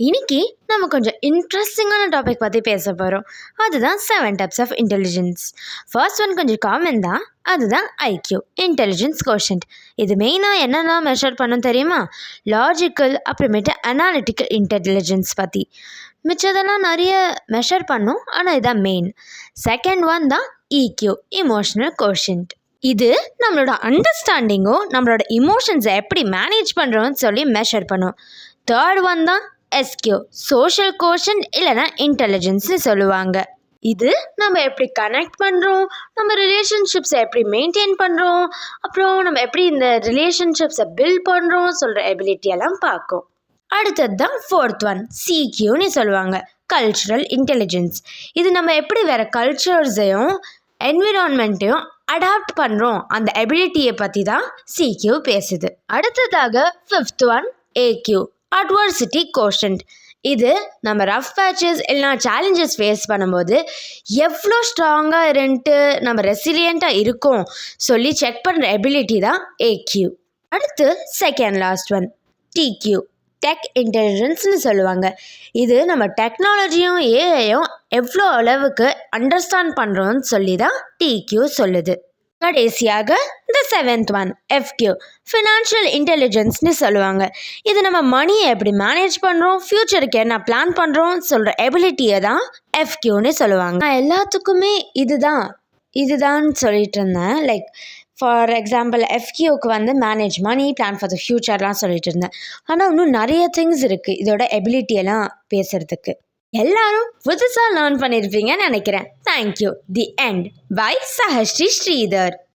இன்னைக்கு நம்ம கொஞ்சம் இன்ட்ரெஸ்டிங்கான டாபிக் பற்றி பேச போகிறோம். அதுதான் 7 types of intelligence. First one கொஞ்சம் காமன் தான். அதுதான் ஐக்யூ, இன்டெலிஜென்ஸ் கோஷன்ட். இது மெயினாக என்னெல்லாம் மெஷர் பண்ணும் தெரியுமா? லாஜிக்கல், அப்புறமேட்டு அனாலிட்டிக்கல் இன்டெலிஜென்ஸ் பற்றி. மிச்சதெல்லாம் நிறைய மெஷர் பண்ணும், ஆனால் இதான் மெயின். செகண்ட் ஒன் தான் இக்யூ, இமோஷனல் கோஷன்ட். இது நம்மளோட அண்டர்ஸ்டாண்டிங்கும் நம்மளோட இமோஷன்ஸை எப்படி மேனேஜ் பண்ணுறோன்னு சொல்லி மெஷர் பண்ணும். தேர்ட் ஒன் தான் எஸ்கியூ, சோஷியல் கோஷன்ட் இல்லைனா இன்டெலிஜென்ஸ்னு சொல்லுவாங்க. இது நம்ம எப்படி கனெக்ட் பண்ணுறோம், நம்ம ரிலேஷன்ஷிப்ஸை எப்படி மெயின்டைன் பண்ணுறோம், அப்புறம் நம்ம எப்படி இந்த ரிலேஷன்ஷிப்ஸை பில்ட் பண்ணுறோம் சொல்கிற எபிலிட்டியெல்லாம் பார்க்கும். அடுத்தது தான் ஃபோர்த் ஒன், சிக்யூன்னு சொல்லுவாங்க, கல்ச்சுரல் இன்டெலிஜென்ஸ். இது நம்ம எப்படி வேறு கல்ச்சர்ஸையும் என்விரான்மெண்ட்டையும் அடாப்ட் பண்ணுறோம் அந்த எபிலிட்டியை பற்றி தான் சிக்யூ பேசுது. அடுத்ததாக fifth one, AQ, adversity quotient. இது நம்ம ரஃப் பேச்சஸ் இல்லைனா சேலஞ்சஸ் ஃபேஸ் பண்ணும்போது எவ்வளோ ஸ்ட்ராங்காக இருந்துட்டு நம்ம ரெசிலியண்ட்டாக இருக்கோம் சொல்லி செக் பண்ணுற எபிலிட்டி தான் ஏக்யூ. அடுத்து செகண்ட் லாஸ்ட் ஒன், டிக்யூ, டெக் இன்டெலிஜென்ஸ்னு சொல்லுவாங்க. இது நம்ம டெக்னாலஜியும் ஏஐயும் எவ்வளோ அளவுக்கு அண்டர்ஸ்டாண்ட் பண்ணுறோன்னு சொல்லி தான் டிக்யூ சொல்லுது. கடைசியாக இந்த செவன்த் ஒன், எஃப்கியூ, ஃபினான்ஷியல் இன்டெலிஜென்ஸ்னு சொல்லுவாங்க. இது நம்ம மணியை எப்படி மேனேஜ் பண்ணுறோம், ஃப்யூச்சருக்கு என்ன பிளான் பண்ணுறோம் சொல்கிற எபிலிட்டியை தான் எஃப்கியூன்னு சொல்லுவாங்க. நான் எல்லாத்துக்குமே இதுதான் சொல்லிட்டு இருந்தேன். லைக் ஃபார் எக்ஸாம்பிள் எஃப்கியூக்கு வந்து manage money, plan for the ஃப்யூச்சர்லாம் சொல்லிட்டு இருந்தேன். ஆனால் இன்னும் நிறைய திங்ஸ் இருக்குது இதோட எபிலிட்டியெல்லாம் பேசுகிறதுக்கு. எல்லாரும் புதுசாக லேர்ன் பண்ணியிருப்பீங்கன்னு நினைக்கிறேன். Thank you. The end. By Sahasri Sridhar.